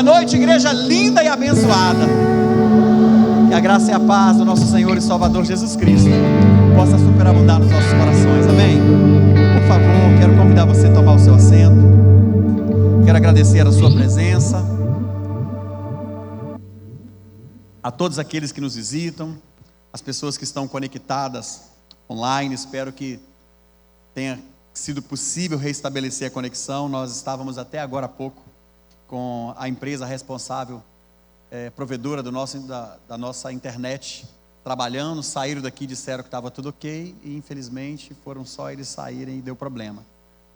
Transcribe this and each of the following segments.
boa noite, igreja linda e abençoada. Que a graça e a paz do nosso Senhor e Salvador Jesus Cristo possa superabundar nos nossos corações, amém? Por favor, quero convidar você a tomar o seu assento. Quero agradecer a sua presença, a todos aqueles que nos visitam, as pessoas que estão conectadas online. Espero que tenha sido possível restabelecer a conexão. Nós estávamos até agora há pouco com a empresa responsável, provedora da nossa internet, trabalhando. Saíram daqui, disseram que estava tudo ok, e infelizmente foram só eles saírem e deu problema.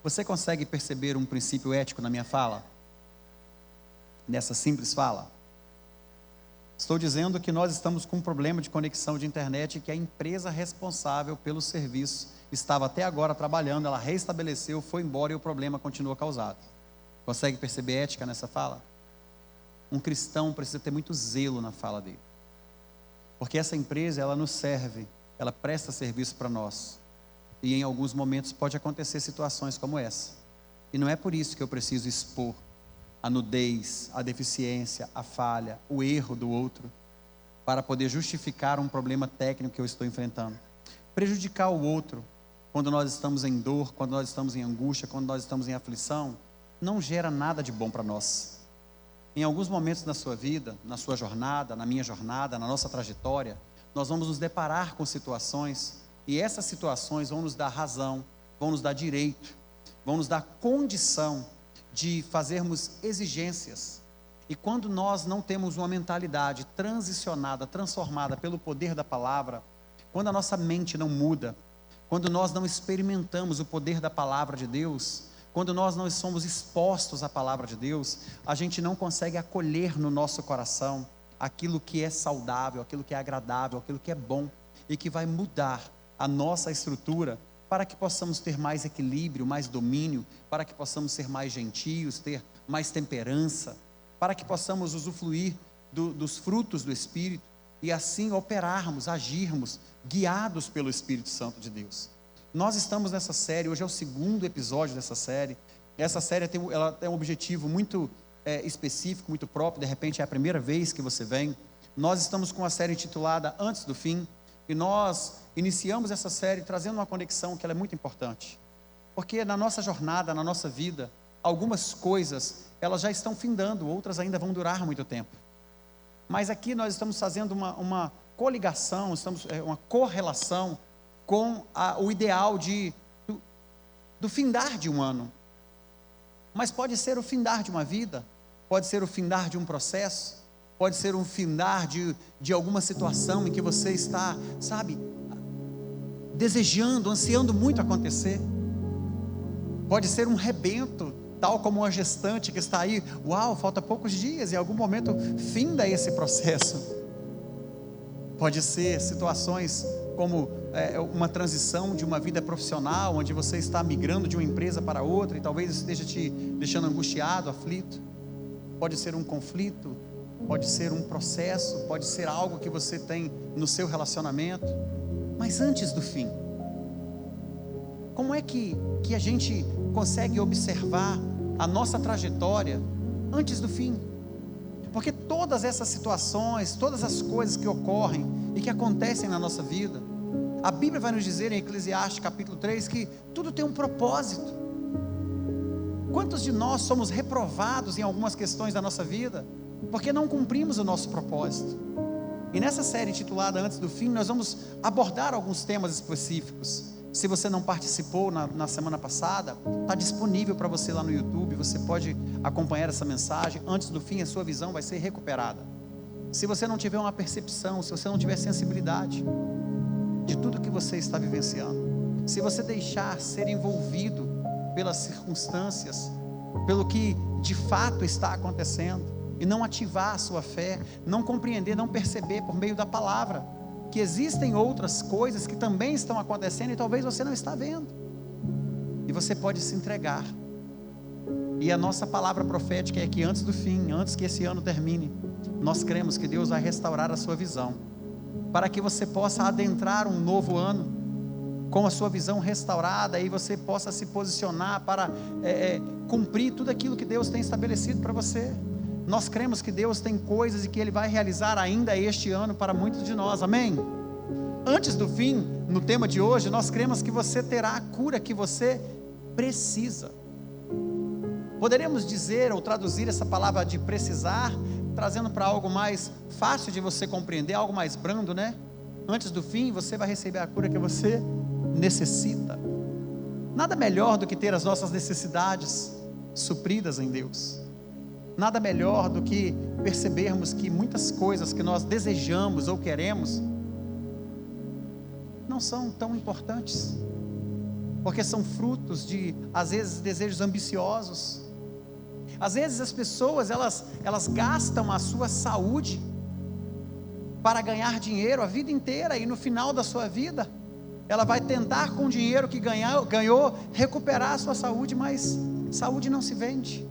Você consegue perceber um princípio ético na minha fala? Nessa simples fala? Estou dizendo que nós estamos com um problema de conexão de internet, que a empresa responsável pelo serviço estava até agora trabalhando, ela restabeleceu, foi embora e o problema continua causado. Consegue perceber ética nessa fala? Um cristão precisa ter muito zelo na fala dele, porque essa empresa, ela nos serve, ela presta serviço para nós, e em alguns momentos pode acontecer situações como essa, e não é por isso que eu preciso expor a nudez, a deficiência, a falha, o erro do outro, para poder justificar um problema técnico que eu estou enfrentando. Prejudicar o outro, quando nós estamos em dor, quando nós estamos em angústia, quando nós estamos em aflição, não gera nada de bom para nós. Em alguns momentos na sua vida, na sua jornada, na minha jornada, na nossa trajetória, nós vamos nos deparar com situações, e essas situações vão nos dar razão, vão nos dar direito, vão nos dar condição de fazermos exigências. E quando nós não temos uma mentalidade transicionada, transformada pelo poder da palavra, quando a nossa mente não muda, quando nós não experimentamos o poder da palavra de Deus, quando nós não somos expostos à palavra de Deus, a gente não consegue acolher no nosso coração aquilo que é saudável, aquilo que é agradável, aquilo que é bom, e que vai mudar a nossa estrutura, para que possamos ter mais equilíbrio, mais domínio, para que possamos ser mais gentios, ter mais temperança, para que possamos usufruir dos frutos do Espírito, e assim operarmos, agirmos, guiados pelo Espírito Santo de Deus. Nós estamos nessa série, hoje é o segundo episódio dessa série. Essa série ela tem um objetivo muito específico, muito próprio. De repente é a primeira vez que você vem. Nós estamos com a série intitulada Antes do Fim, e nós iniciamos essa série trazendo uma conexão que ela é muito importante, porque na nossa jornada, na nossa vida, algumas coisas elas já estão findando, outras ainda vão durar muito tempo. Mas aqui nós estamos fazendo uma coligação, uma correlação com o ideal do findar de um ano. Mas pode ser o findar de uma vida, pode ser o findar de um processo, pode ser um findar de alguma situação em que você está, desejando, ansiando muito acontecer. Pode ser um rebento, tal como uma gestante que está aí, falta poucos dias, e em algum momento finda esse processo. Pode ser situações como uma transição de uma vida profissional, onde você está migrando de uma empresa para outra, e talvez esteja te deixando angustiado, aflito. Pode ser um conflito, pode ser um processo, pode ser algo que você tem no seu relacionamento. Mas antes do fim, como é que a gente consegue observar a nossa trajetória antes do fim? Porque todas essas situações, todas as coisas que ocorrem e que acontecem na nossa vida, a Bíblia vai nos dizer em Eclesiastes capítulo 3 que tudo tem um propósito. Quantos de nós somos reprovados em algumas questões da nossa vida porque não cumprimos o nosso propósito? E nessa série intitulada Antes do Fim, nós vamos abordar alguns temas específicos. Se você não participou na semana passada, está disponível para você lá no YouTube. Você pode acompanhar essa mensagem. Antes do fim, a sua visão vai ser recuperada. Se você não tiver uma percepção, se você não tiver sensibilidade de tudo que você está vivenciando, se você deixar ser envolvido pelas circunstâncias, pelo que de fato está acontecendo, e não ativar a sua fé, não compreender, não perceber por meio da palavra que existem outras coisas que também estão acontecendo e talvez você não está vendo, e você pode se entregar. E a nossa palavra profética é que antes do fim, antes que esse ano termine, nós cremos que Deus vai restaurar a sua visão, para que você possa adentrar um novo ano com a sua visão restaurada, e você possa se posicionar para cumprir tudo aquilo que Deus tem estabelecido para você. nós cremos que Deus tem coisas e que Ele vai realizar ainda este ano para muitos de nós, amém? Antes do fim, no tema de hoje, nós cremos que você terá a cura que você precisa. Poderíamos dizer ou traduzir essa palavra de precisar, trazendo para algo mais fácil de você compreender, algo mais brando, né? Antes do fim, você vai receber a cura que você necessita. Nada melhor do que ter as nossas necessidades supridas em Deus. Nada melhor do que percebermos que muitas coisas que nós desejamos ou queremos não são tão importantes, porque são frutos de, às vezes, desejos ambiciosos. Às vezes as pessoas, elas gastam a sua saúde para ganhar dinheiro a vida inteira, e no final da sua vida, ela vai tentar com o dinheiro que ganhou, recuperar a sua saúde, mas saúde não se vende.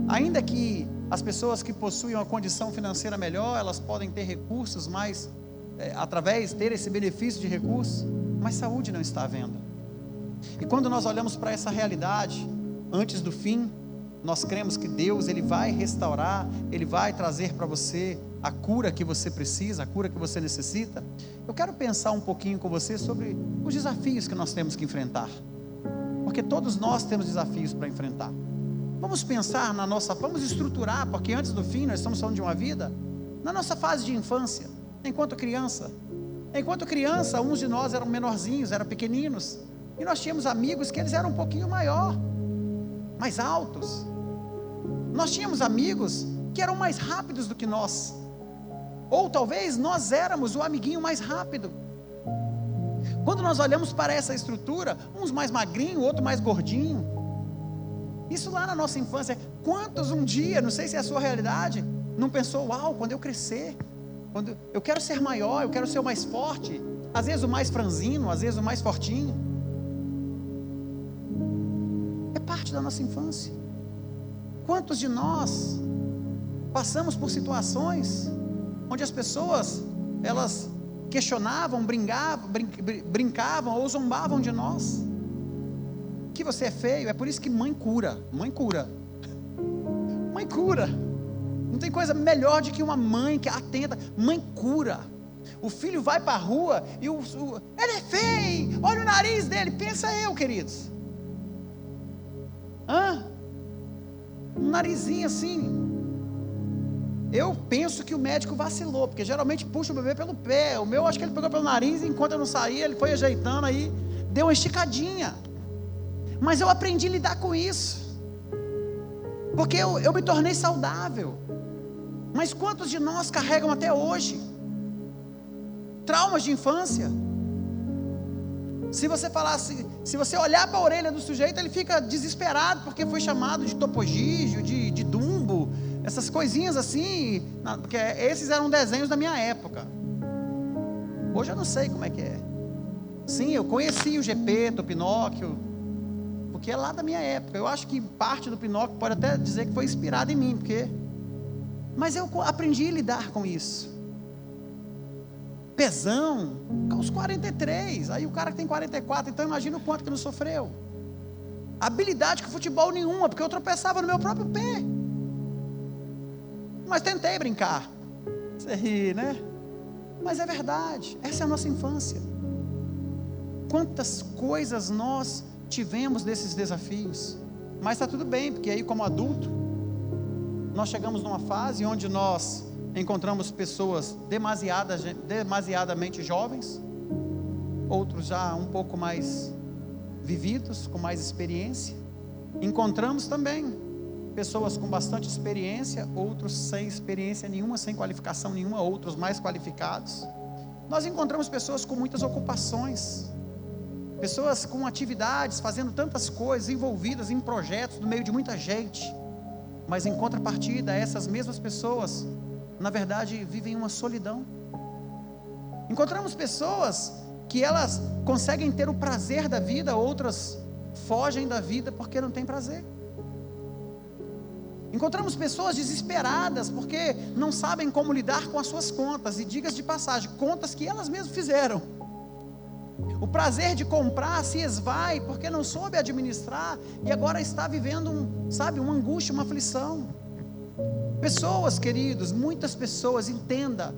Ainda que as pessoas que possuem uma condição financeira melhor, elas podem ter recursos mais, através, ter esse benefício de recursos, mas saúde não está à venda. E quando nós olhamos para essa realidade, antes do fim, nós cremos que Deus, Ele vai restaurar, Ele vai trazer para você a cura que você precisa, a cura que você necessita. Eu quero pensar um pouquinho com você sobre os desafios que nós temos que enfrentar, porque todos nós temos desafios para enfrentar. Vamos pensar vamos estruturar, porque antes do fim, nós estamos falando de uma vida, na nossa fase de infância, enquanto criança, uns de nós eram menorzinhos, eram pequeninos, e nós tínhamos amigos que eles eram um pouquinho mais altos. Nós tínhamos amigos que eram mais rápidos do que nós, ou talvez nós éramos o amiguinho mais rápido. Quando nós olhamos para essa estrutura, uns mais magrinho, outro mais gordinho, isso lá na nossa infância, quantos um dia, não sei se é a sua realidade, não pensou, uau, quando eu crescer, quando eu quero ser maior, eu quero ser o mais forte, às vezes o mais franzino, às vezes o mais fortinho. É parte da nossa infância. Quantos de nós passamos por situações onde as pessoas, elas questionavam, brincavam ou zombavam de nós, que você é feio? É por isso que mãe cura, não tem coisa melhor do que uma mãe que atenta. Mãe cura. O filho vai para a rua e ele é feio, olha o nariz dele, pensa eu, queridos, um narizinho assim. Eu penso que o médico vacilou, porque geralmente puxa o bebê pelo pé. O meu, acho que ele pegou pelo nariz, e enquanto eu não saía, ele foi ajeitando, aí deu uma esticadinha. Mas eu aprendi a lidar com isso, porque eu me tornei saudável. Mas quantos de nós carregam até hoje traumas de infância? Se você olhar para a orelha do sujeito, ele fica desesperado, porque foi chamado de topogígio, de dumbo, essas coisinhas assim, porque esses eram desenhos da minha época. Hoje eu não sei como é que é. Sim, eu conheci o Gepeto, o Pinóquio, porque é lá da minha época. Eu acho que parte do Pinóquio pode até dizer que foi inspirado em mim, mas eu aprendi a lidar com isso. Pezão, aos 43, aí o cara que tem 44, então imagina o quanto que não sofreu. Habilidade com futebol nenhuma, porque eu tropeçava no meu próprio pé, mas tentei brincar. Você ri, né? Mas é verdade, essa é a nossa infância. Quantas coisas nós tivemos desses desafios, mas está tudo bem, porque aí como adulto, nós chegamos numa fase onde nós encontramos pessoas demasiadamente jovens, outros já um pouco mais vividos, com mais experiência. Encontramos também pessoas com bastante experiência, outros sem experiência nenhuma, sem qualificação nenhuma, outros mais qualificados. Nós encontramos pessoas com muitas ocupações, pessoas com atividades, fazendo tantas coisas, envolvidas em projetos, no meio de muita gente, mas em contrapartida, essas mesmas pessoas, na verdade, vivem uma solidão. Encontramos pessoas que elas conseguem ter o prazer da vida, outras fogem da vida porque não têm prazer. Encontramos pessoas desesperadas porque não sabem como lidar com as suas contas, e diga-se de passagem, contas que elas mesmas fizeram. O prazer de comprar se esvai porque não soube administrar e agora está vivendo uma angústia, uma aflição. Pessoas, queridos, muitas pessoas, entenda,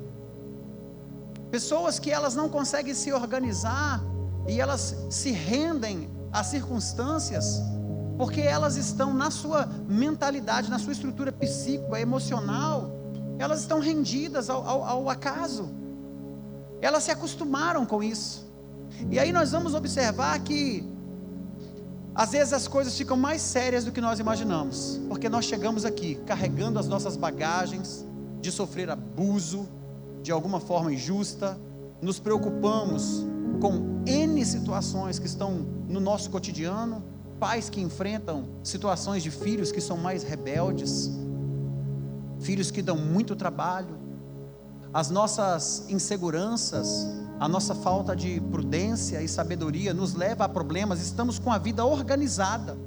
pessoas que elas não conseguem se organizar e elas se rendem às circunstâncias porque elas estão na sua mentalidade, na sua estrutura psíquica, emocional, elas estão rendidas ao acaso, elas se acostumaram com isso. E aí nós vamos observar que às vezes as coisas ficam mais sérias do que nós imaginamos, porque nós chegamos aqui carregando as nossas bagagens de sofrer abuso de alguma forma injusta, nos preocupamos com N situações que estão no nosso cotidiano, pais que enfrentam situações de filhos que são mais rebeldes, filhos que dão muito trabalho, as nossas inseguranças, a nossa falta de prudência e sabedoria nos leva a problemas. Estamos com a vida organizada,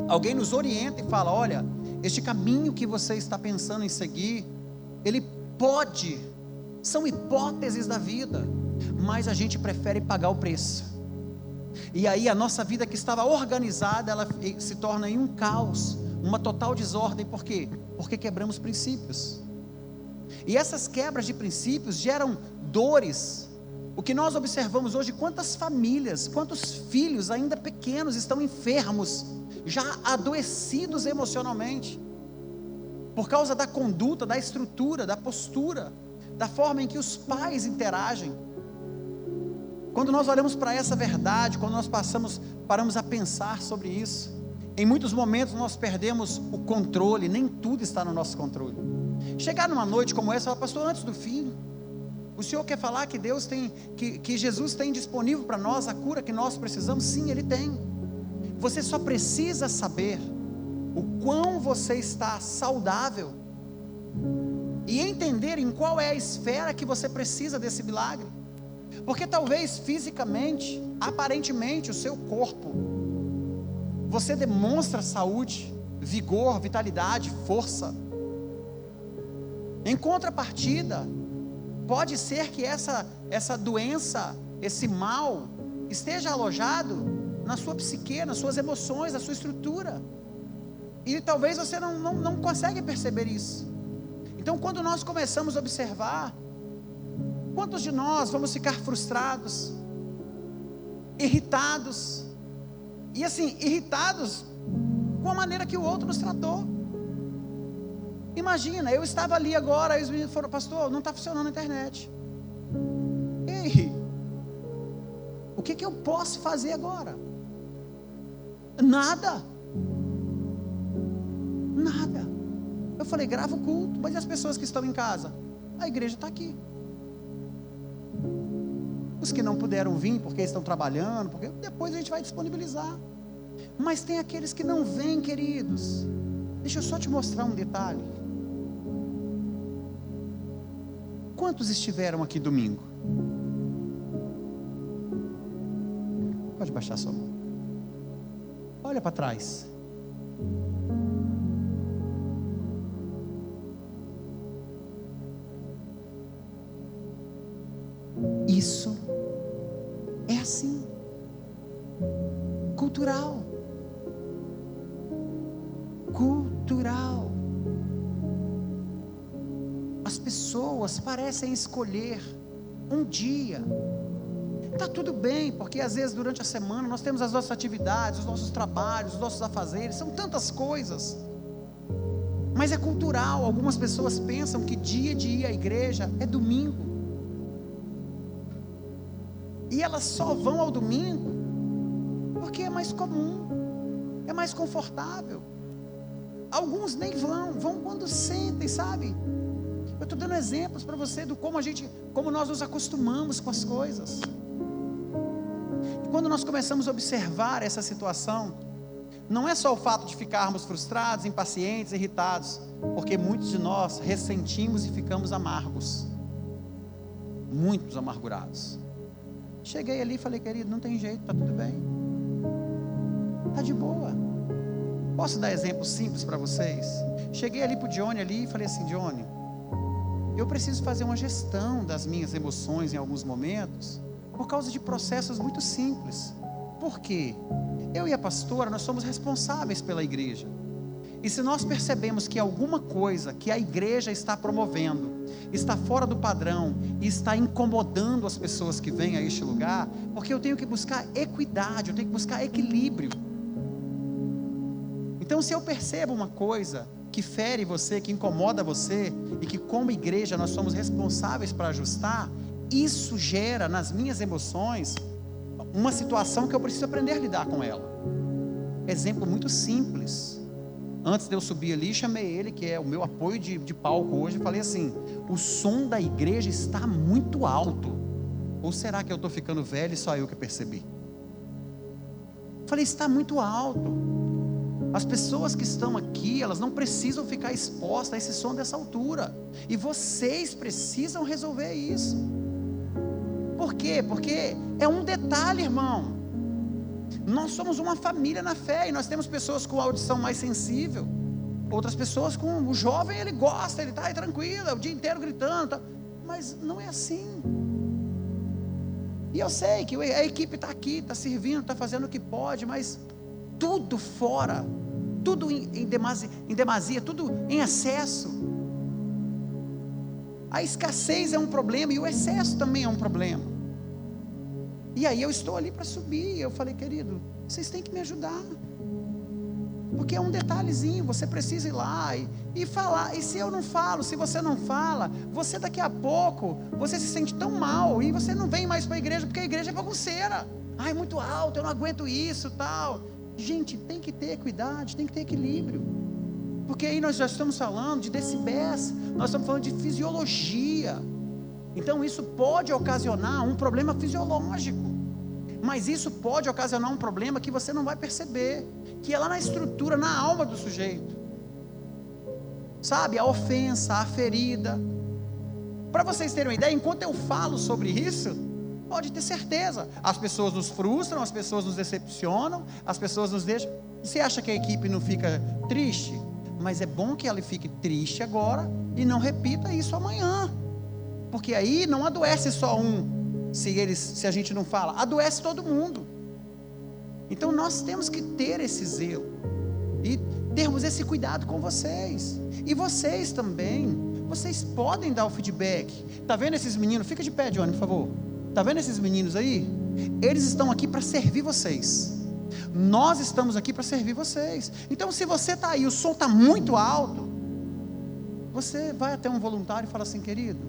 alguém nos orienta e fala: olha, este caminho que você está pensando em seguir, ele pode, são hipóteses da vida, mas a gente prefere pagar o preço, e aí a nossa vida que estava organizada, ela se torna em um caos, uma total desordem. Por quê? Porque quebramos princípios, e essas quebras de princípios geram dores. O que nós observamos hoje, quantas famílias, quantos filhos ainda pequenos estão enfermos, já adoecidos emocionalmente, por causa da conduta, da estrutura, da postura, da forma em que os pais interagem. Quando nós olhamos para essa verdade, quando nós paramos a pensar sobre isso, em muitos momentos nós perdemos o controle. Nem tudo está no nosso controle. Chegar numa noite como essa, falar: pastor, antes do fim, o senhor quer falar que Deus tem, que Jesus tem disponível para nós a cura que nós precisamos? Sim, Ele tem. Você só precisa saber o quão você está saudável e entender em qual é a esfera que você precisa desse milagre. Porque talvez fisicamente, aparentemente, o seu corpo, você demonstra saúde, vigor, vitalidade, força. Em contrapartida, pode ser que essa doença, esse mal, esteja alojado na sua psique, nas suas emoções, na sua estrutura, e talvez você não consegue perceber isso. Então, quando nós começamos a observar, quantos de nós vamos ficar frustrados, irritados, e assim, irritados com a maneira que o outro nos tratou? Imagina, eu estava ali agora, aí os meninos falaram: pastor, não está funcionando a internet. Ei, o que eu posso fazer agora? Nada. Eu falei: grava o culto. Mas e as pessoas que estão em casa? A igreja está aqui. Os que não puderam vir porque estão trabalhando, porque depois a gente vai disponibilizar. Mas tem aqueles que não vêm, queridos. Deixa eu só te mostrar um detalhe. Quantos estiveram aqui domingo? Pode baixar sua mão. Olha para trás. Isso é assim, cultural. As pessoas parecem escolher um dia. Está tudo bem, porque às vezes durante a semana nós temos as nossas atividades, os nossos trabalhos, os nossos afazeres, são tantas coisas. Mas é cultural. Algumas pessoas pensam que dia de ir à igreja é domingo, e elas só vão ao domingo porque é mais comum, é mais confortável. Alguns nem vão quando sentem, sabe? Eu estou dando exemplos para você do como nós nos acostumamos com as coisas. E quando nós começamos a observar essa situação, não é só o fato de ficarmos frustrados, impacientes, irritados, porque muitos de nós ressentimos e ficamos amargos, muitos amargurados. Cheguei ali e falei: querido, não tem jeito, está tudo bem, está de boa. Posso dar exemplos simples para vocês? Cheguei ali para o Johnny ali e falei assim: Johnny, eu preciso fazer uma gestão das minhas emoções em alguns momentos, Por causa de processos muito simples. Por quê? Eu e a pastora, nós somos responsáveis pela igreja. E se nós percebemos que alguma coisa que a igreja está promovendo está fora do padrão e está incomodando as pessoas que vêm a este lugar, porque eu tenho que buscar equidade, eu tenho que buscar equilíbrio. Então, se eu percebo uma coisa que fere você, que incomoda você, e que como igreja nós somos responsáveis para ajustar, isso gera nas minhas emoções uma situação que eu preciso aprender a lidar com ela. Exemplo muito simples. Antes de eu subir ali, chamei ele, que é o meu apoio de palco hoje, e falei assim: o som da igreja está muito alto. Ou será que eu estou ficando velho e só eu que percebi? Falei, está muito alto. As pessoas que estão aqui, elas não precisam ficar expostas a esse som dessa altura. E vocês precisam resolver isso. Por quê? Porque é um detalhe, irmão. Nós somos uma família na fé, e nós temos pessoas com audição mais sensível, outras pessoas com, o jovem ele gosta, ele está aí tranquilo, o dia inteiro gritando, tá? Mas não é assim. E eu sei que a equipe está aqui, está servindo, está fazendo o que pode, mas tudo fora, tudo em demasia, tudo em excesso. A escassez é um problema e o excesso também é um problema. E aí eu estou ali para subir, eu falei, querido, vocês têm que me ajudar, porque é um detalhezinho, você precisa ir lá e falar. E se eu não falo, se você não fala, você daqui a pouco, você se sente tão mal, e você não vem mais para a igreja, porque a igreja é bagunceira, é muito alto, eu não aguento isso, tal. Gente, tem que ter equidade, tem que ter equilíbrio, porque aí nós já estamos falando de decibéis, nós estamos falando de fisiologia. Então isso pode ocasionar um problema fisiológico, mas isso pode ocasionar um problema que você não vai perceber, que é lá na estrutura, na alma do sujeito, sabe, a ofensa, a ferida. Para vocês terem uma ideia, enquanto eu falo sobre isso, pode ter certeza, as pessoas nos frustram, as pessoas nos decepcionam, as pessoas nos deixam. Você acha que a equipe não fica triste? Mas é bom que ela fique triste agora e não repita isso amanhã, porque aí não adoece só um, se a gente não fala, adoece todo mundo. Então nós temos que ter esse zelo e termos esse cuidado com vocês, e vocês também, vocês podem dar o feedback. Está vendo esses meninos? Fica de pé, Johnny, por favor. Está vendo esses meninos aí? Eles estão aqui para servir vocês, nós estamos aqui para servir vocês. Então se você está aí, o som está muito alto, você vai até um voluntário e fala assim, querido,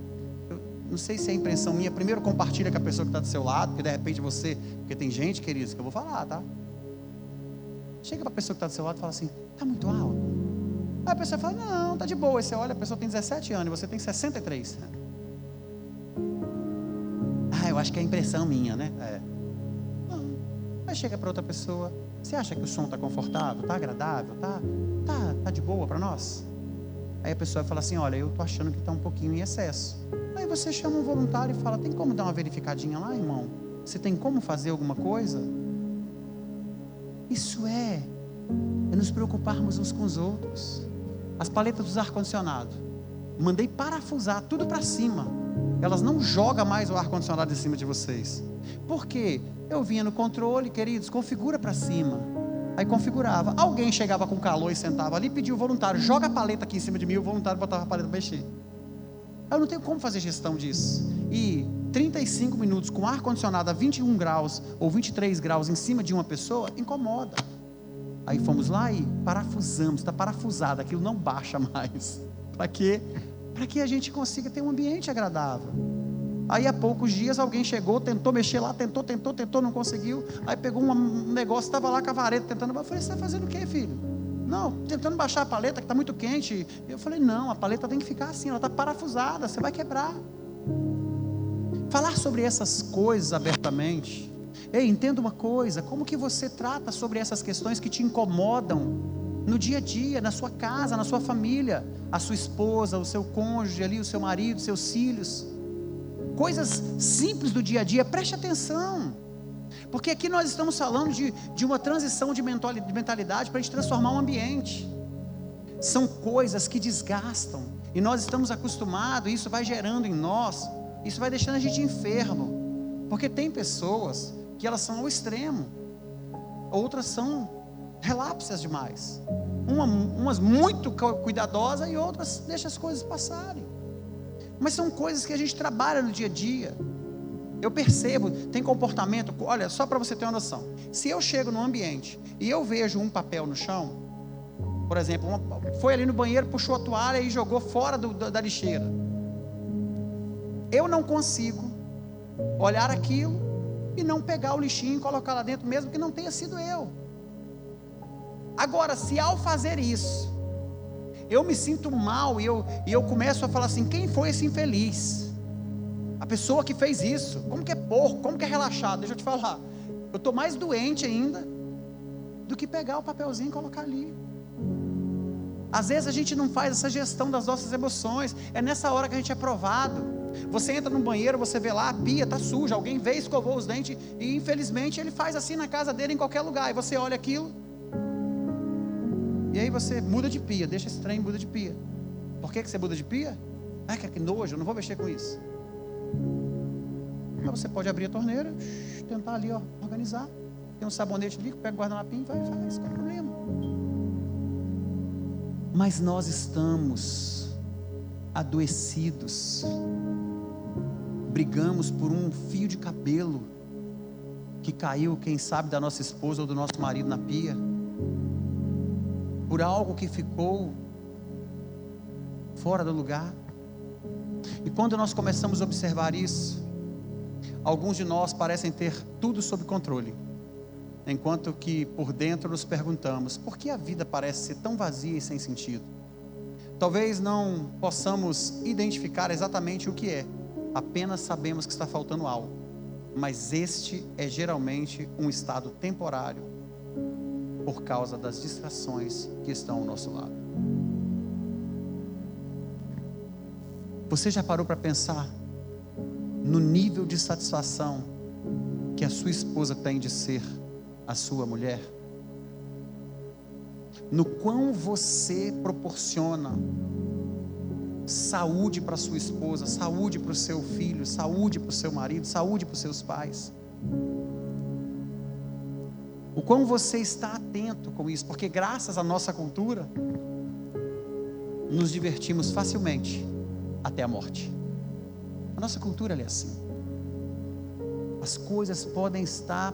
não sei se é impressão minha, primeiro compartilha com a pessoa que está do seu lado, porque de repente você, porque tem gente, queridos, que eu vou falar, tá? Chega para a pessoa que está do seu lado e fala assim, está muito alto? Aí a pessoa fala, não, está de boa. Aí você olha, a pessoa tem 17 anos e você tem 63. Eu acho que é impressão minha, né? Não. Aí chega para outra pessoa, você acha que o som está confortável, está agradável, tá de boa para nós? Aí a pessoa fala assim, olha, eu estou achando que está um pouquinho em excesso. Aí você chama um voluntário e fala, tem como dar uma verificadinha lá, irmão? Você tem como fazer alguma coisa? Isso é nos preocuparmos uns com os outros. As paletas dos ar-condicionado, mandei parafusar tudo para cima, elas não jogam mais o ar-condicionado em cima de vocês. Por quê? Eu vinha no controle, queridos, configura para cima. Aí configurava, alguém chegava com calor e sentava ali, pedia o voluntário, joga a paleta aqui em cima de mim, o voluntário botava a paleta para mexer. Eu não tenho como fazer gestão disso. E 35 minutos com ar-condicionado a 21 graus ou 23 graus em cima de uma pessoa, incomoda. Aí fomos lá e parafusamos, está parafusado, aquilo não baixa mais. Para quê? Para que a gente consiga ter um ambiente agradável. Aí há poucos dias alguém chegou, tentou mexer lá, tentou, não conseguiu. Aí pegou um negócio, estava lá com a vareta tentando. Eu falei, você está fazendo o quê, filho? Não, tentando baixar a paleta que está muito quente. Eu falei, não, a paleta tem que ficar assim, ela está parafusada, você vai quebrar. Falar sobre essas coisas abertamente. Ei, entenda uma coisa, como que você trata sobre essas questões que te incomodam no dia a dia, na sua casa, na sua família, a sua esposa, o seu cônjuge ali, o seu marido, seus filhos, coisas simples do dia a dia, preste atenção, porque aqui nós estamos falando de uma transição de mentalidade para a gente transformar um ambiente. São coisas que desgastam, e nós estamos acostumados, isso vai gerando em nós, isso vai deixando a gente enfermo. Porque tem pessoas que elas são ao extremo, outras são relapsas demais. Umas muito cuidadosas e outras deixam as coisas passarem. Mas são coisas que a gente trabalha no dia a dia. Eu percebo, tem comportamento. Olha, só para você ter uma noção, se eu chego num ambiente e eu vejo um papel no chão, por exemplo, foi ali no banheiro, puxou a toalha e jogou fora da lixeira, eu não consigo olhar aquilo e não pegar o lixinho e colocar lá dentro, mesmo que não tenha sido eu. Agora, se ao fazer isso, eu me sinto mal e eu começo a falar assim: quem foi esse infeliz? A pessoa que fez isso, como que é porco, como que é relaxado? Deixa eu te falar, eu estou mais doente ainda do que pegar o papelzinho e colocar ali. Às vezes a gente não faz essa gestão das nossas emoções, é nessa hora que a gente é provado. Você entra no banheiro, você vê lá, a pia está suja, alguém veio, escovou os dentes, e infelizmente ele faz assim na casa dele, em qualquer lugar, e você olha aquilo, e aí você muda de pia, deixa esse trem, muda de pia. Por que você muda de pia? Que nojo, eu não vou mexer com isso. Mas você pode abrir a torneira, tentar ali, organizar. Tem um sabonete ali, pega o guardanapinho e vai, faz, qual é o problema? Mas nós estamos adoecidos, brigamos por um fio de cabelo que caiu, quem sabe, da nossa esposa ou do nosso marido na pia, por algo que ficou fora do lugar. E quando nós começamos a observar isso, alguns de nós parecem ter tudo sob controle, enquanto que por dentro nos perguntamos: por que a vida parece ser tão vazia e sem sentido? Talvez não possamos identificar exatamente o que é, apenas sabemos que está faltando algo, mas este é geralmente um estado temporário, por causa das distrações que estão ao nosso lado. Você já parou para pensar no nível de satisfação que a sua esposa tem de ser a sua mulher? No quão você proporciona saúde para sua esposa, saúde para o seu filho, saúde para o seu marido, saúde para os seus pais? O quão você está atento com isso? Porque graças à nossa cultura, nos divertimos facilmente até a morte. A nossa cultura é assim. As coisas podem estar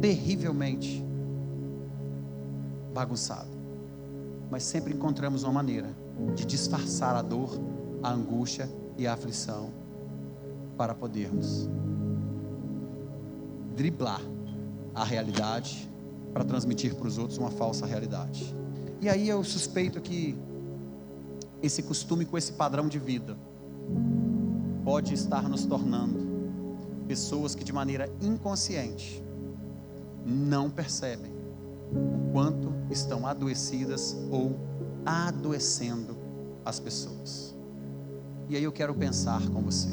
terrivelmente bagunçadas, mas sempre encontramos uma maneira de disfarçar a dor, a angústia e a aflição, para podermos driblar a realidade, para transmitir para os outros uma falsa realidade. E aí eu suspeito que esse costume com esse padrão de vida pode estar nos tornando pessoas que de maneira inconsciente não percebem o quanto estão adoecidas ou adoecendo as pessoas. E aí eu quero pensar com você: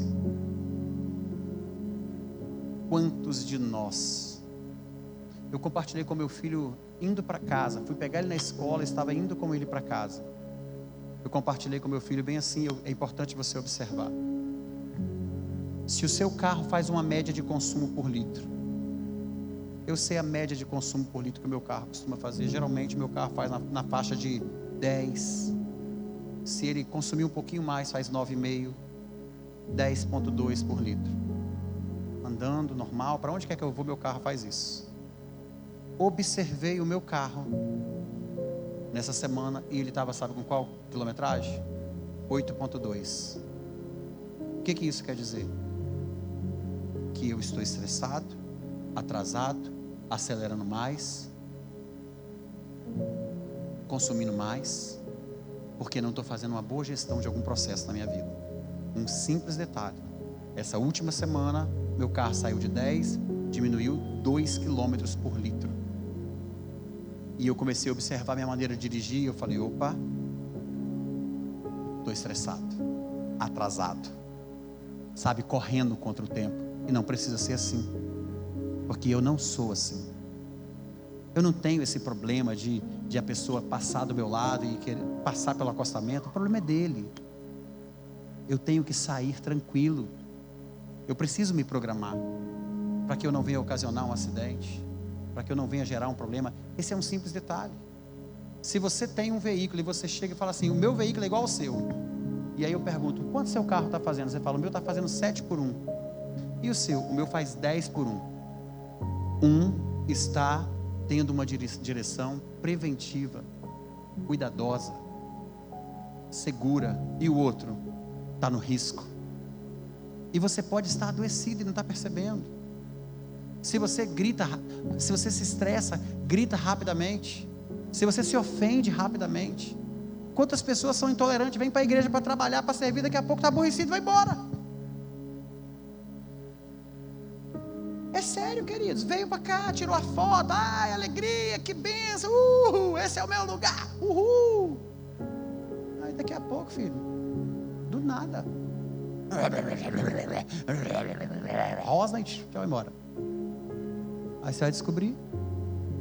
quantos de nós, eu compartilhei com meu filho indo para casa, fui pegar ele na escola, estava indo com ele para casa, eu compartilhei com meu filho bem assim, é importante você observar. Se o seu carro faz uma média de consumo por litro, eu sei a média de consumo por litro que o meu carro costuma fazer. Geralmente meu carro faz na faixa de 10. Se ele consumir um pouquinho mais, faz 9,5, 10,2 por litro. Andando normal, para onde quer que eu vou, meu carro faz isso. Observei o meu carro nessa semana e ele estava, sabe com qual quilometragem? 8,2. O que isso quer dizer? Que eu estou estressado, atrasado, acelerando mais, consumindo mais, porque não estou fazendo uma boa gestão de algum processo na minha vida. Um simples detalhe: essa última semana meu carro saiu de 10, diminuiu 2 km por litro, e eu comecei a observar minha maneira de dirigir, e eu falei: opa, estou estressado, atrasado, sabe, correndo contra o tempo. E não precisa ser assim, porque eu não sou assim. Eu não tenho esse problema de a pessoa passar do meu lado e querer passar pelo acostamento. O problema é dele. Eu tenho que sair tranquilo. Eu preciso me programar para que eu não venha ocasionar um acidente, para que eu não venha gerar um problema. Esse é um simples detalhe. Se você tem um veículo e você chega e fala assim: o meu veículo é igual ao seu. E aí eu pergunto: quanto seu carro está fazendo? Você fala: o meu está fazendo 7 por 1. E o seu? O meu faz 10 por 1. Um está tendo uma direção preventiva, cuidadosa, segura, e o outro está no risco. E você pode estar adoecido e não está percebendo. Se você grita, se você se estressa, grita rapidamente. Se você se ofende rapidamente. Quantas pessoas são intolerantes, vêm para a igreja para trabalhar, para servir, daqui a pouco está aborrecido e vai embora. É sério, queridos. Veio para cá, tirou a foto, ai, alegria, que bênção, esse é o meu lugar, Aí daqui a pouco, filho, do nada, rosa, já vai embora. Aí você vai descobrir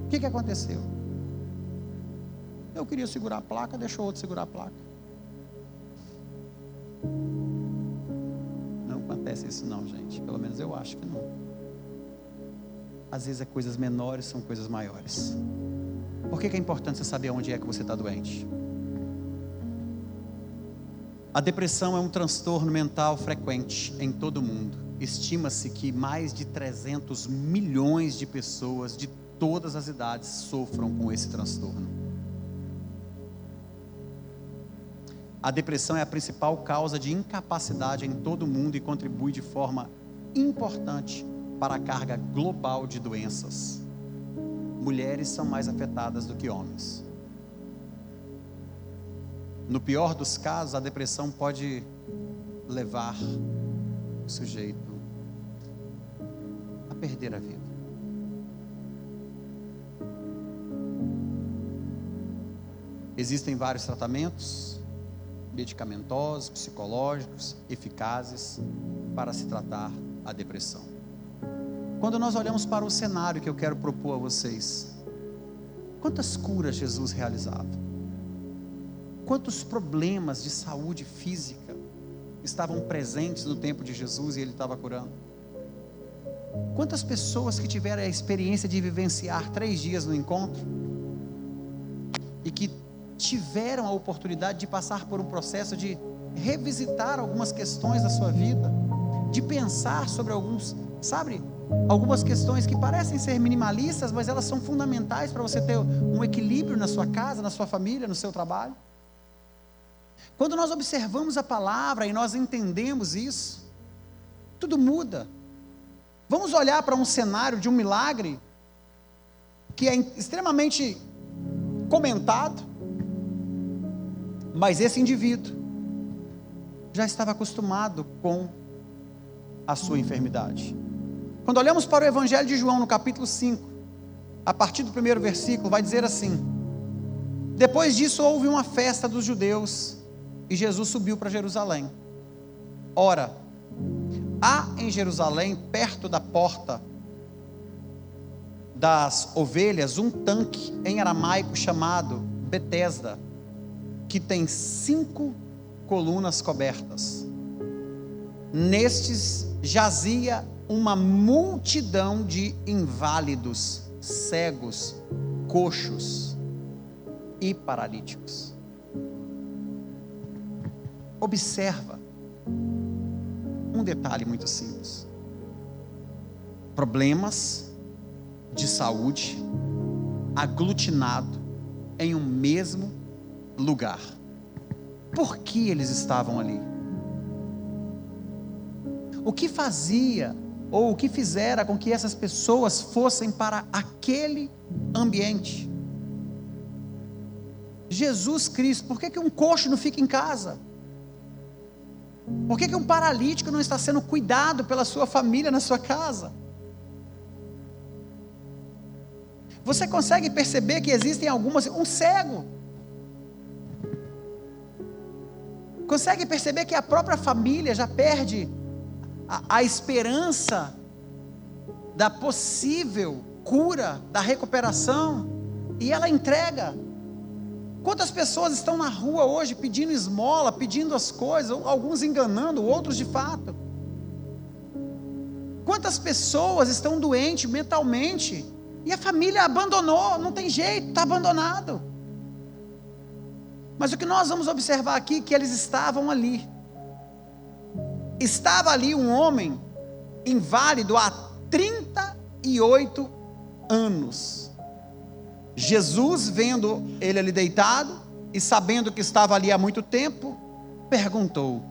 o que aconteceu. Eu queria segurar a placa, deixou outro segurar a placa. Não acontece isso não, gente. Pelo menos eu acho que não. Às vezes é coisas menores, são coisas maiores. Por que é importante você saber onde é que você está doente? A depressão é um transtorno mental frequente em todo o mundo. Estima-se que mais de 300 milhões de pessoas de todas as idades sofram com esse transtorno. A depressão é a principal causa de incapacidade em todo o mundo e contribui de forma importante para a carga global de doenças. Mulheres são mais afetadas do que homens. No pior dos casos, a depressão pode levar o sujeito a perder a vida. Existem vários tratamentos medicamentosos, psicológicos, eficazes para se tratar a depressão. Quando nós olhamos para o cenário que eu quero propor a vocês, quantas curas Jesus realizava? Quantos problemas de saúde física estavam presentes no tempo de Jesus e Ele estava curando? Quantas pessoas que tiveram a experiência de vivenciar 3 dias no encontro e que tiveram a oportunidade de passar por um processo de revisitar algumas questões da sua vida, de pensar sobre algumas questões que parecem ser minimalistas, mas elas são fundamentais para você ter um equilíbrio na sua casa, na sua família, no seu trabalho. Quando nós observamos a palavra e nós entendemos isso, tudo muda. Vamos olhar para um cenário de um milagre que é extremamente comentado, mas esse indivíduo já estava acostumado com a sua enfermidade. Quando olhamos para o Evangelho de João, no capítulo 5, a partir do 1º versículo, vai dizer assim: depois disso houve uma festa dos judeus, e Jesus subiu para Jerusalém. Ora, há em Jerusalém, perto da porta das ovelhas, um tanque em aramaico chamado Betesda, que tem 5 colunas cobertas. Nestes jazia uma multidão de inválidos, cegos, coxos e paralíticos. Observa um detalhe muito simples: problemas de saúde aglutinado em um mesmo lugar. Por que eles estavam ali? O que fazia ou o que fizera com que essas pessoas fossem para aquele ambiente? Jesus Cristo. Por que um coxo não fica em casa? Por que um paralítico não está sendo cuidado pela sua família na sua casa? Você consegue perceber que existem um cego. Consegue perceber que a própria família já perde a esperança da possível cura, da recuperação, e ela entrega. Quantas pessoas estão na rua hoje pedindo esmola, pedindo as coisas, alguns enganando, outros de fato. quantas pessoas estão doentes mentalmente, e a família abandonou, não tem jeito, está abandonado. Mas o que nós vamos observar aqui, que eles estavam ali. Estava ali um homem inválido há 38 anos. Jesus, vendo ele ali deitado, e sabendo que estava ali há muito tempo, perguntou: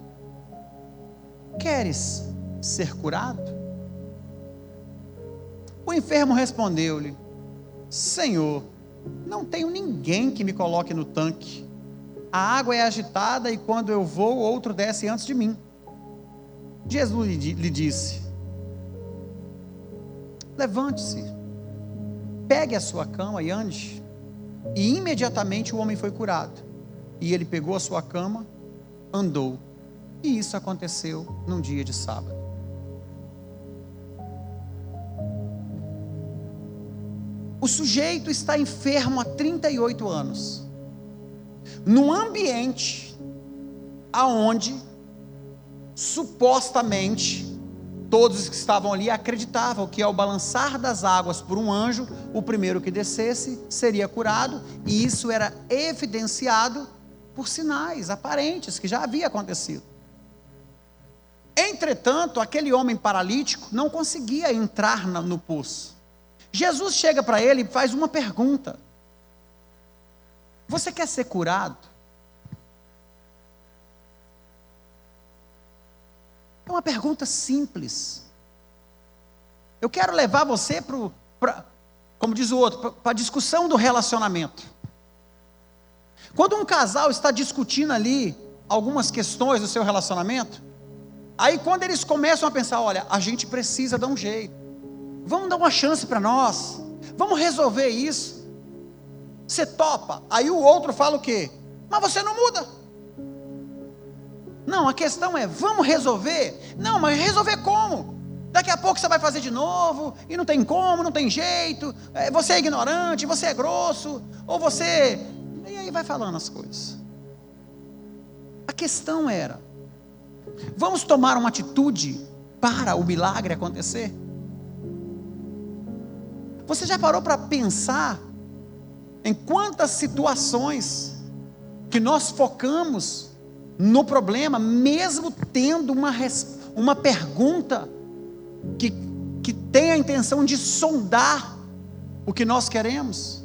queres ser curado? O enfermo respondeu-lhe: Senhor, não tenho ninguém que me coloque no tanque. A água é agitada e quando eu vou, outro desce antes de mim. Jesus lhe disse: levante-se, pegue a sua cama e ande. E imediatamente o homem foi curado. E ele pegou a sua cama, andou. E isso aconteceu num dia de sábado. O sujeito está enfermo há 38 anos, num ambiente aonde supostamente todos que estavam ali acreditavam que ao balançar das águas por um anjo, o primeiro que descesse seria curado, e isso era evidenciado por sinais aparentes que já havia acontecido. Entretanto, aquele homem paralítico não conseguia entrar no poço. Jesus chega para ele e faz uma pergunta: você quer ser curado? É uma pergunta simples. Eu quero levar você como diz o outro, para a discussão do relacionamento. Quando um casal está discutindo ali algumas questões do seu relacionamento, aí quando eles começam a pensar: olha, a gente precisa dar um jeito, vamos dar uma chance para nós, vamos resolver isso. Você topa? Aí o outro fala o quê? Mas você não muda. Não, a questão é: vamos resolver? Não, mas resolver como? Daqui a pouco você vai fazer de novo, e não tem como, não tem jeito, você é ignorante, você é grosso, ou você... E aí vai falando as coisas. A questão era: vamos tomar uma atitude para o milagre acontecer? Você já parou para pensar em quantas situações que nós focamos no problema, mesmo tendo uma pergunta que tem a intenção de sondar o que nós queremos?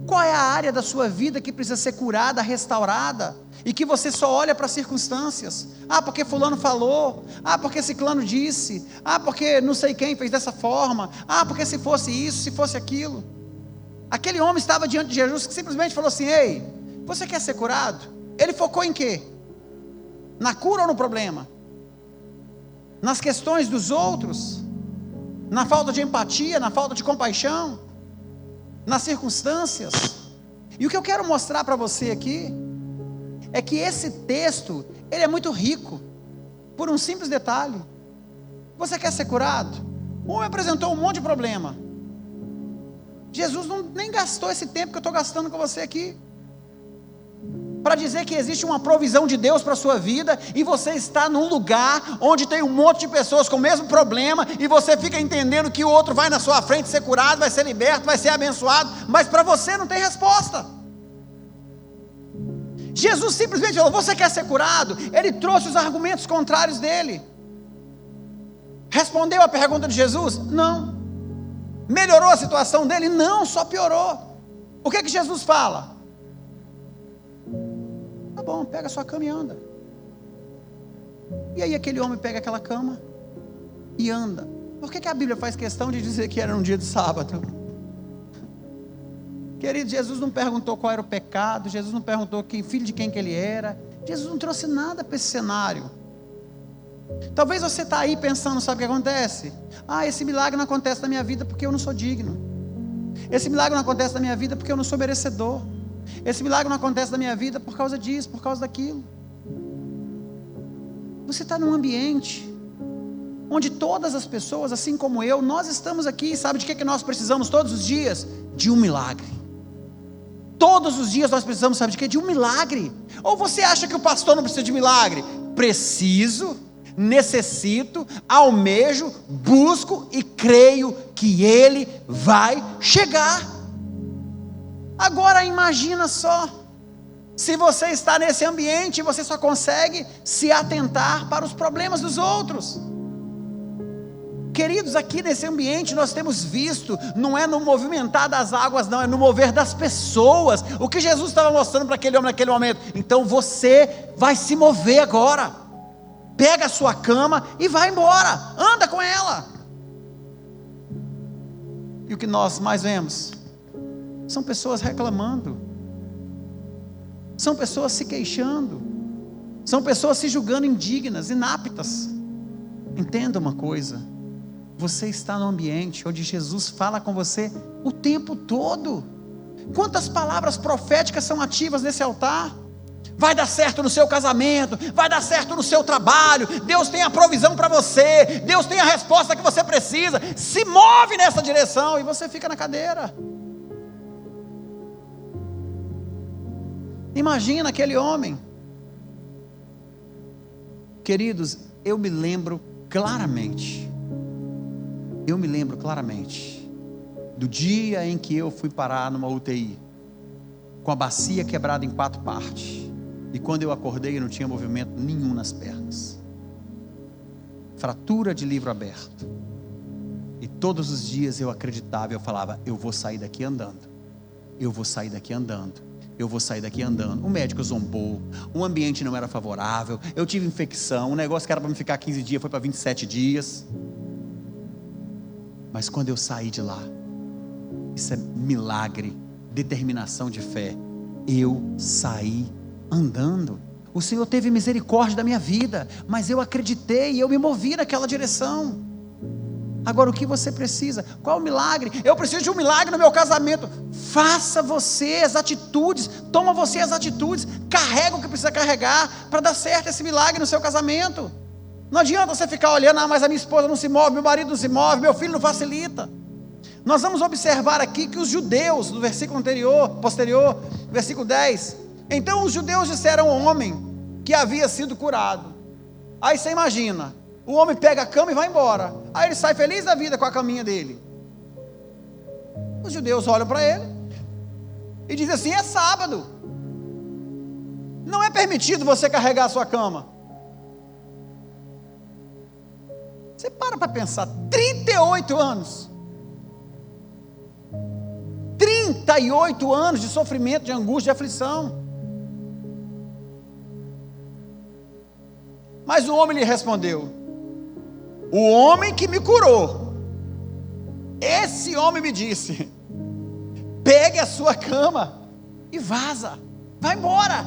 Qual é a área da sua vida que precisa ser curada, restaurada, e que você só olha para as circunstâncias? Ah, porque fulano falou, ah, porque ciclano disse, ah, porque não sei quem fez dessa forma, ah, porque se fosse isso, se fosse aquilo. Aquele homem estava diante de Jesus, que simplesmente falou assim: ei, você quer ser curado? Ele focou em quê? Na cura ou no problema? Nas questões dos outros? Na falta de empatia, na falta de compaixão? Nas circunstâncias? E o que eu quero mostrar para você aqui é que esse texto, ele é muito rico, por um simples detalhe. Você quer ser curado? O homem apresentou um monte de problema. Jesus nem gastou esse tempo que eu estou gastando com você aqui, para dizer que existe uma provisão de Deus para a sua vida, e você está num lugar onde tem um monte de pessoas com o mesmo problema, e você fica entendendo que o outro vai na sua frente ser curado, vai ser liberto, vai ser abençoado, mas para você não tem resposta. Jesus simplesmente falou: você quer ser curado? Ele trouxe os argumentos contrários dele. Respondeu a pergunta de Jesus? Não. Melhorou a situação dele? Não, só piorou. O que Jesus fala? Tá bom, pega a sua cama e anda. E aí aquele homem pega aquela cama e anda. Por que a Bíblia faz questão de dizer que era um dia de sábado? Querido, Jesus não perguntou qual era o pecado, Jesus não perguntou filho de quem que ele era, Jesus não trouxe nada para esse cenário. Talvez você está aí pensando: sabe o que acontece? Ah, esse milagre não acontece na minha vida porque eu não sou digno. Esse milagre não acontece na minha vida porque eu não sou merecedor. Esse milagre não acontece na minha vida por causa disso, por causa daquilo. Você está num ambiente onde todas as pessoas, assim como eu, nós estamos aqui, sabe de que nós precisamos todos os dias? De um milagre. Todos os dias nós precisamos, sabe de quê? De um milagre. Ou você acha que o pastor não precisa de milagre? Preciso. necessito, almejo, busco e creio que Ele vai chegar. Agora imagina só, se você está nesse ambiente, você só consegue se atentar para os problemas dos outros. Queridos, aqui nesse ambiente nós temos visto, não é no movimentar das águas não, é no mover das pessoas, o que Jesus estava mostrando para aquele homem naquele momento. Então você vai se mover agora, pega a sua cama e vai embora, anda com ela. E o que nós mais vemos, são pessoas reclamando, são pessoas se queixando, são pessoas se julgando indignas, inaptas. Entenda uma coisa, você está no ambiente onde Jesus fala com você o tempo todo. Quantas palavras proféticas são ativas nesse altar? Vai dar certo no seu casamento, vai dar certo no seu trabalho, Deus tem a provisão para você, Deus tem a resposta que você precisa, se move nessa direção, e você fica na cadeira. Imagina aquele homem. Queridos, eu me lembro claramente do dia em que eu fui parar numa UTI, com a bacia quebrada em 4 partes, e quando eu acordei eu não tinha movimento nenhum nas pernas, fratura de livro aberto, e todos os dias eu acreditava, eu falava, eu vou sair daqui andando, eu vou sair daqui andando, eu vou sair daqui andando. O médico zombou, o ambiente não era favorável, eu tive infecção, o negócio que era para me ficar 15 dias foi para 27 dias, mas quando eu saí de lá, isso é milagre, determinação de fé, eu saí andando. O Senhor teve misericórdia da minha vida, mas eu acreditei e eu me movi naquela direção. Agora o que você precisa? Qual o milagre? Eu preciso de um milagre no meu casamento. Faça você as atitudes, toma você as atitudes, carrega o que precisa carregar para dar certo esse milagre no seu casamento. Não adianta você ficar olhando, mas a minha esposa não se move, meu marido não se move, meu filho não facilita. Nós vamos observar aqui que os judeus, no versículo posterior, versículo 10, então os judeus disseram ao homem que havia sido curado. Aí você imagina, o homem pega a cama e vai embora, aí ele sai feliz da vida com a caminha dele. Os judeus olham para ele e dizem assim, é sábado, não é permitido você carregar a sua cama. Você para pensar, 38 anos, 38 anos de sofrimento, de angústia, de aflição. Mas o homem lhe respondeu, o homem que me curou, esse homem me disse, pegue a sua cama e vaza, vai embora.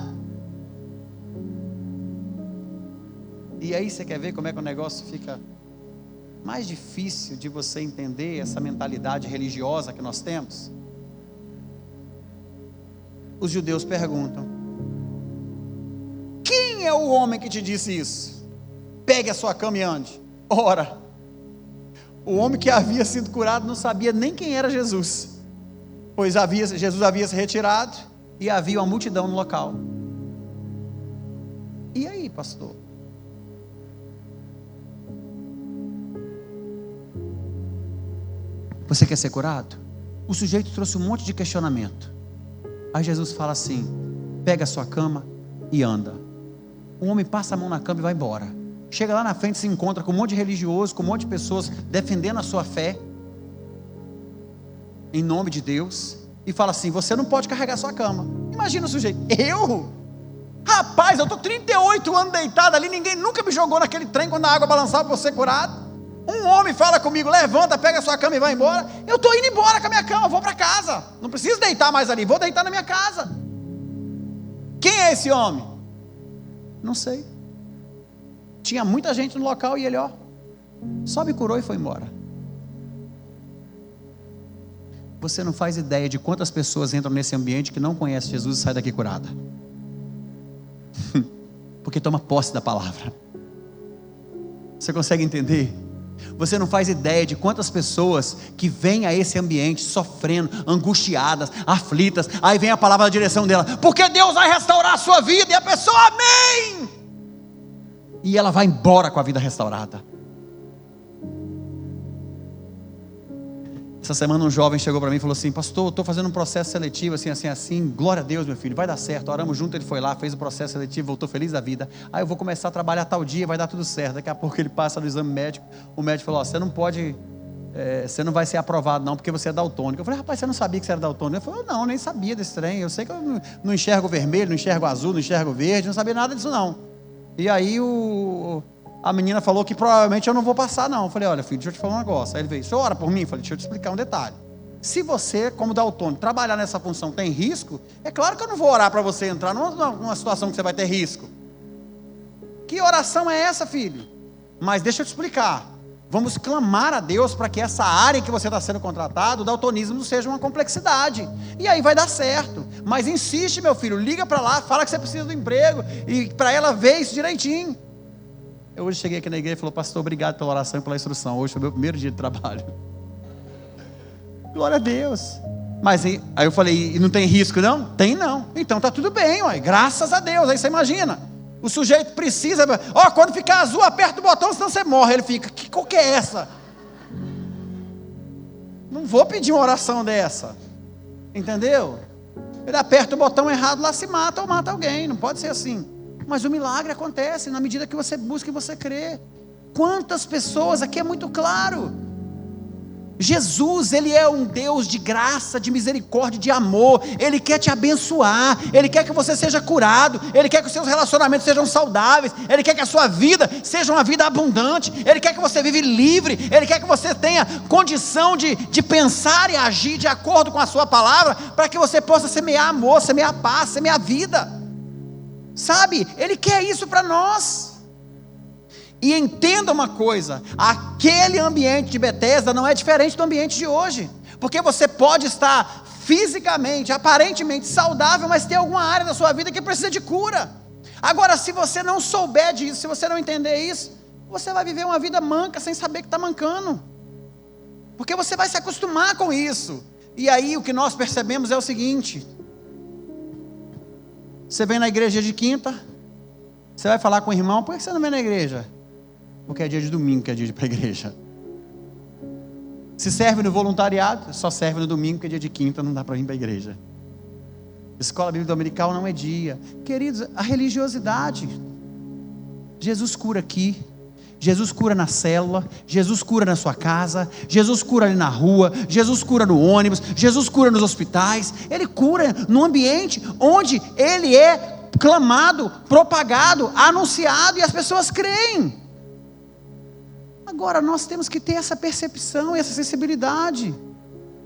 E aí você quer ver como é que o negócio fica mais difícil de você entender essa mentalidade religiosa que nós temos? Os judeus perguntam, quem é o homem que te disse isso? Pegue a sua cama e ande. Ora, o homem que havia sido curado não sabia nem quem era Jesus, pois Jesus havia se retirado e havia uma multidão no local. E aí, pastor? Você quer ser curado? O sujeito trouxe um monte de questionamento. Aí Jesus fala assim, pega a sua cama e anda. O homem passa a mão na cama e vai embora. Chega lá na frente, se encontra com um monte de religiosos, com um monte de pessoas defendendo a sua fé, em nome de Deus, e fala assim, você não pode carregar a sua cama. Imagina o sujeito, eu? Rapaz, eu estou 38 anos deitado ali, ninguém nunca me jogou naquele trem quando a água balançava para eu ser curado. Um homem fala comigo, levanta, pega a sua cama e vai embora. Eu estou indo embora com a minha cama, vou para casa, não preciso deitar mais ali, vou deitar na minha casa. Quem é esse homem? Não sei. Tinha muita gente no local e ele só me curou e foi embora. Você não faz ideia de quantas pessoas entram nesse ambiente que não conhecem Jesus e saem daqui curada. Porque toma posse da palavra. Você consegue entender? Você não faz ideia de quantas pessoas que vêm a esse ambiente sofrendo, angustiadas, aflitas, aí vem a palavra na direção dela, porque Deus vai restaurar a sua vida, e a pessoa, amém. e ela vai embora com a vida restaurada. Essa semana um jovem chegou para mim e falou assim: pastor, estou fazendo um processo seletivo, assim, glória a Deus, meu filho, vai dar certo, oramos junto, ele foi lá, fez o processo seletivo, voltou feliz da vida. Aí eu vou começar a trabalhar tal dia, vai dar tudo certo. Daqui a pouco ele passa no exame médico, o médico falou: você não pode, você não vai ser aprovado não, porque você é daltônico. Eu falei: rapaz, você não sabia que você era daltônico? Ele falou: não, nem sabia desse trem, eu sei que eu não enxergo vermelho, não enxergo azul, não enxergo verde, não sabia nada disso não. E aí a menina falou que provavelmente eu não vou passar não. Eu falei: olha filho, deixa eu te falar um negócio. Aí ele veio: você ora por mim? Eu falei: deixa eu te explicar um detalhe. Se você, como daltônico, trabalhar nessa função tem risco, é claro que eu não vou orar para você entrar numa situação que você vai ter risco. Que oração é essa, filho? Mas deixa eu te explicar. Vamos clamar a Deus para que essa área em que você está sendo contratado, o daltonismo, não seja uma complexidade. E aí vai dar certo. Mas insiste, meu filho, liga para lá, fala que você precisa do emprego, e para ela ver isso direitinho. Eu hoje cheguei aqui na igreja e falei: pastor, obrigado pela oração e pela instrução. Hoje foi o meu primeiro dia de trabalho. Glória a Deus. Mas aí eu falei: e não tem risco não? Tem não. Então tá tudo bem, ué, graças a Deus. Aí você imagina, o sujeito precisa, quando ficar azul aperta o botão, senão você morre. Ele fica: qual que é essa? Não vou pedir uma oração dessa, entendeu? Ele aperta o botão errado lá, se mata ou mata alguém. Não pode ser assim. Mas o milagre acontece na medida que você busca e você crê. Quantas pessoas, aqui é muito claro, Jesus, Ele é um Deus de graça, de misericórdia, de amor. Ele quer te abençoar, Ele quer que você seja curado, Ele quer que os seus relacionamentos sejam saudáveis, Ele quer que a sua vida seja uma vida abundante, Ele quer que você vive livre, Ele quer que você tenha condição de pensar e agir de acordo com a sua palavra, para que você possa semear amor, semear paz, semear vida. Sabe, Ele quer isso para nós. E entenda uma coisa: aquele ambiente de Betesda não é diferente do ambiente de hoje, porque você pode estar fisicamente, aparentemente saudável, mas tem alguma área da sua vida que precisa de cura. Agora, se você não souber disso, se você não entender isso, você vai viver uma vida manca, sem saber que está mancando, porque você vai se acostumar com isso. E aí o que nós percebemos é o seguinte: você vem na igreja de quinta, você vai falar com o irmão: por que você não vem na igreja? Porque é dia de domingo que é dia de ir para a igreja. Se serve no voluntariado, só serve no domingo, que é dia de quinta, não dá para vir para a igreja. Escola bíblica dominical não é dia. Queridos, a religiosidade. Jesus cura aqui, Jesus cura na célula, Jesus cura na sua casa, Jesus cura ali na rua, Jesus cura no ônibus, Jesus cura nos hospitais. Ele cura no ambiente onde Ele é clamado, propagado, anunciado, e as pessoas creem. Agora nós temos que ter essa percepção e essa sensibilidade.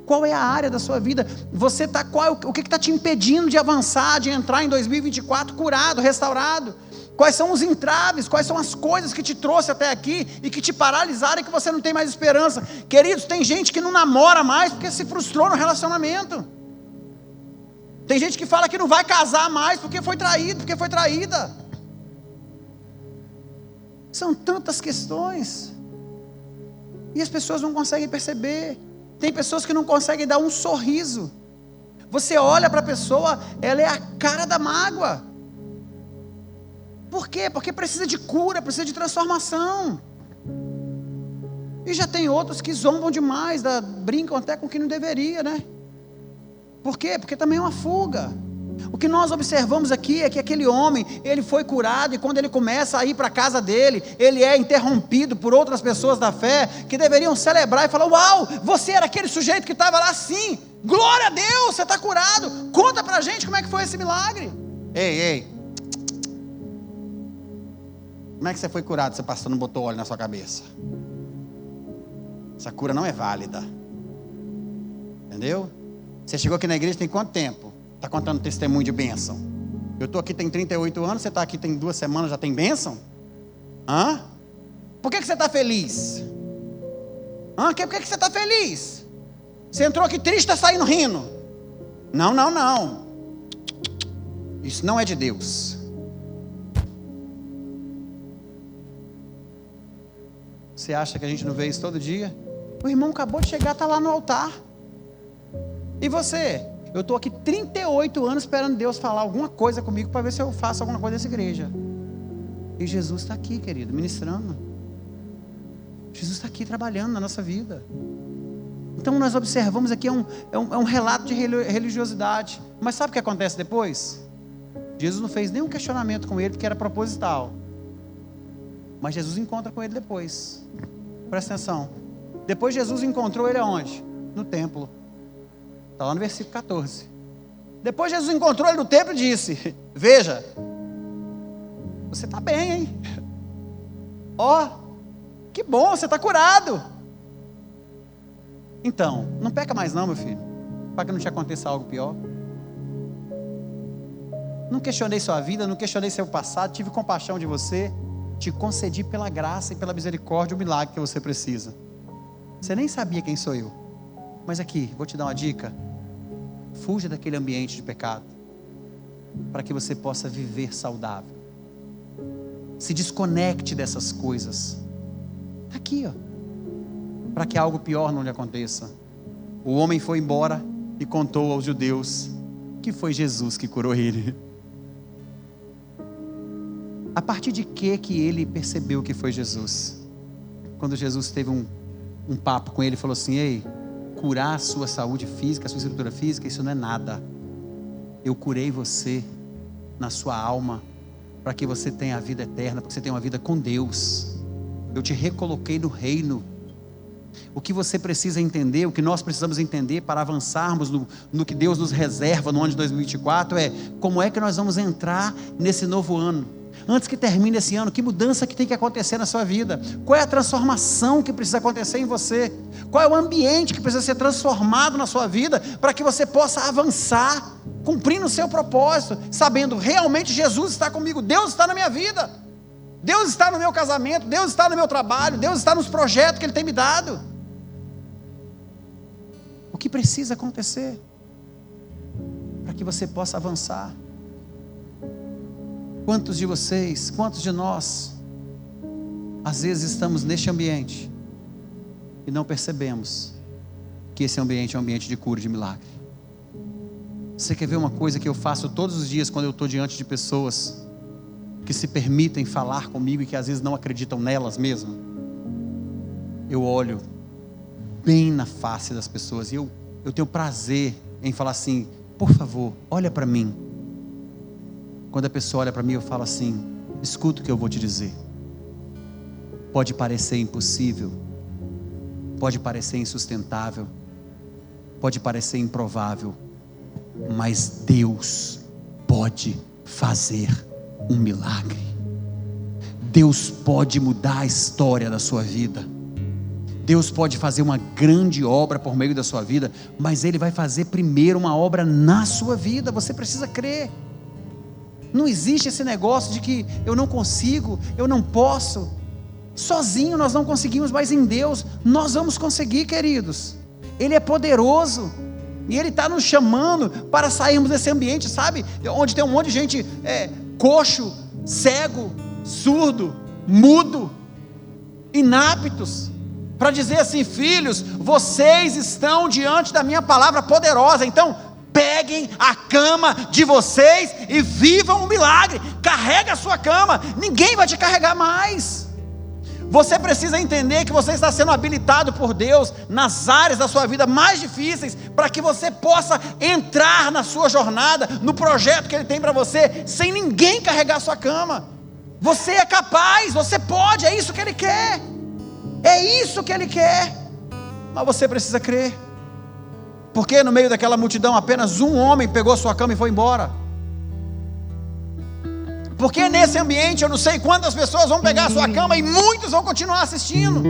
Qual é a área da sua vida? Você está o que está te impedindo de avançar, de entrar em 2024 curado, restaurado? Quais são os entraves? Quais são as coisas que te trouxe até aqui e que te paralisaram e que você não tem mais esperança? Queridos, tem gente que não namora mais porque se frustrou no relacionamento. Tem gente que fala que não vai casar mais porque foi traído, porque foi traída. São tantas questões. E as pessoas não conseguem perceber. Tem pessoas que não conseguem dar um sorriso. Você olha para a pessoa, ela é a cara da mágoa. Por quê? Porque precisa de cura, precisa de transformação. E já tem outros que zombam demais, brincam até com o que não deveria, né? Por quê? Porque também é uma fuga. O que nós observamos aqui é que aquele homem, ele foi curado, e quando ele começa a ir para a casa dele, ele é interrompido por outras pessoas da fé, que deveriam celebrar e falar: uau, você era aquele sujeito que estava lá? Sim, glória a Deus, você está curado, conta para a gente como é que foi esse milagre. Ei, como é que você foi curado? Você pastor não botou óleo na sua cabeça? Essa cura não é válida. Entendeu? Você chegou aqui na igreja tem quanto tempo? Está contando testemunho de bênção? Eu estou aqui tem 38 anos, você está aqui tem 2 semanas, já tem bênção? Por que você está feliz? Por que você está feliz? Você entrou aqui triste, está saindo rindo? Não. Isso não é de Deus. Você acha que a gente não vê isso todo dia? O irmão acabou de chegar, está lá no altar. E você? Eu estou aqui 38 anos esperando Deus falar alguma coisa comigo para ver se eu faço alguma coisa nessa igreja. E Jesus está aqui, querido, ministrando. Jesus está aqui trabalhando na nossa vida. Então nós observamos aqui, é um relato de religiosidade. Mas sabe o que acontece depois? Jesus não fez nenhum questionamento com ele, porque era proposital. Mas Jesus encontra com ele depois. Presta atenção. Depois Jesus encontrou ele aonde? No templo. Está lá no versículo 14. Depois Jesus encontrou ele no templo e disse: veja, você está bem, hein? Ó, que bom, você está curado. Então, não peca mais não, meu filho, para que não te aconteça algo pior. Não questionei sua vida, não questionei seu passado, tive compaixão de você, te concedi pela graça e pela misericórdia o milagre que você precisa. Você nem sabia quem sou eu. Mas aqui, vou te dar uma dica. Fuja daquele ambiente de pecado, para que você possa viver saudável. Se desconecte dessas coisas. Está aqui, ó, para que algo pior não lhe aconteça. O homem foi embora e contou aos judeus que foi Jesus que curou ele. A partir de que ele percebeu que foi Jesus? Quando Jesus teve um papo com ele, falou assim: ei, curar a sua saúde física, a sua estrutura física, isso não é nada. Eu curei você na sua alma, para que você tenha a vida eterna, para que você tenha uma vida com Deus. Eu te recoloquei no reino. O que você precisa entender, o que nós precisamos entender para avançarmos no que Deus nos reserva no ano de 2024 é como é que nós vamos entrar nesse novo ano. Antes que termine esse ano, que mudança que tem que acontecer na sua vida? Qual é a transformação que precisa acontecer em você? Qual é o ambiente que precisa ser transformado na sua vida para que você possa avançar, cumprindo o seu propósito, sabendo realmente Jesus está comigo, Deus está na minha vida, Deus está no meu casamento, Deus está no meu trabalho, Deus está nos projetos que Ele tem me dado. O que precisa acontecer para que você possa avançar? Quantos de vocês, quantos de nós, às vezes estamos neste ambiente e não percebemos que esse ambiente é um ambiente de cura, de milagre? Você quer ver uma coisa que eu faço todos os dias quando eu estou diante de pessoas que se permitem falar comigo e que às vezes não acreditam nelas mesmas? Eu olho bem na face das pessoas e eu tenho prazer em falar assim: por favor, olha para mim. Quando a pessoa olha para mim, eu falo assim: escuta o que eu vou te dizer. Pode parecer impossível, pode parecer insustentável, pode parecer improvável, mas Deus pode fazer um milagre. Deus pode mudar a história da sua vida. Deus pode fazer uma grande obra por meio da sua vida, mas Ele vai fazer primeiro uma obra na sua vida. Você precisa crer. Não existe esse negócio de que eu não consigo, eu não posso. Sozinho nós não conseguimos, mas em Deus nós vamos conseguir, queridos. Ele é poderoso e Ele está nos chamando para sairmos desse ambiente, sabe? Onde tem um monte de gente coxo, cego, surdo, mudo, inaptos, para dizer assim: filhos, vocês estão diante da minha palavra poderosa, então peguem a cama de vocês e vivam um milagre. Carrega a sua cama, ninguém vai te carregar mais. Você precisa entender que você está sendo habilitado por Deus nas áreas da sua vida mais difíceis, para que você possa entrar na sua jornada, no projeto que Ele tem para você, sem ninguém carregar a sua cama. Você é capaz, você pode, é isso que Ele quer, é isso que Ele quer, mas você precisa crer. Porque no meio daquela multidão apenas um homem pegou sua cama e foi embora? Porque nesse ambiente eu não sei quantas pessoas vão pegar a sua cama e muitos vão continuar assistindo.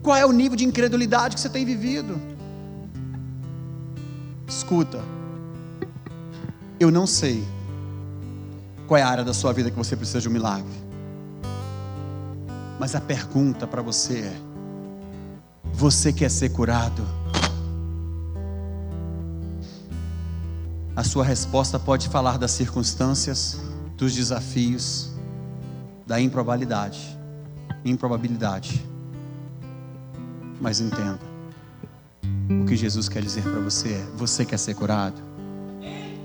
Qual é o nível de incredulidade que você tem vivido? Escuta, eu não sei qual é a área da sua vida que você precisa de um milagre, mas a pergunta para você é: você quer ser curado? A sua resposta pode falar das circunstâncias, dos desafios, da improbabilidade. Mas entenda, o que Jesus quer dizer para você é: você quer ser curado?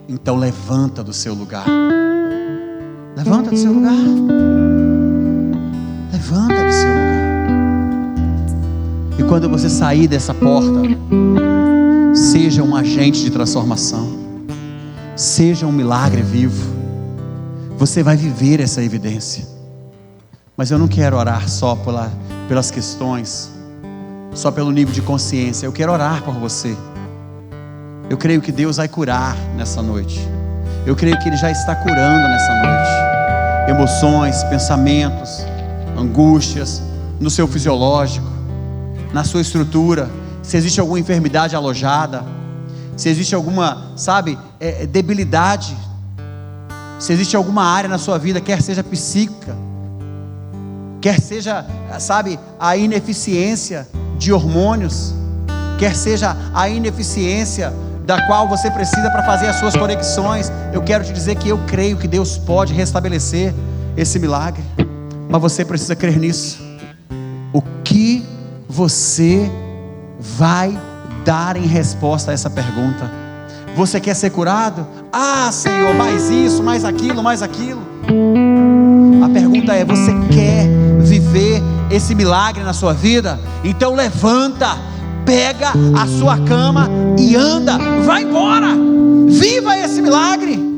Então levanta do seu lugar. Levanta do seu lugar. Levanta do seu lugar. E quando você sair dessa porta, seja um agente de transformação, seja um milagre vivo. Você vai viver essa evidência. Mas eu não quero orar só pelas questões, só pelo nível de consciência. Eu quero orar por você. Eu creio que Deus vai curar nessa noite. Eu creio que Ele já está curando nessa noite. Emoções, pensamentos, angústias, no seu fisiológico, na sua estrutura. Se existe alguma enfermidade alojada, se existe alguma, debilidade, se existe alguma área na sua vida, quer seja psíquica, quer seja, a ineficiência de hormônios, quer seja a ineficiência da qual você precisa para fazer as suas conexões, eu quero te dizer que eu creio que Deus pode restabelecer esse milagre, mas você precisa crer nisso. O que você vai dar em resposta a essa pergunta? Você quer ser curado? Ah, Senhor, mais isso, mais aquilo, mais aquilo. A pergunta é: você quer viver esse milagre na sua vida? Então levanta, pega a sua cama e anda, vai embora, viva esse milagre.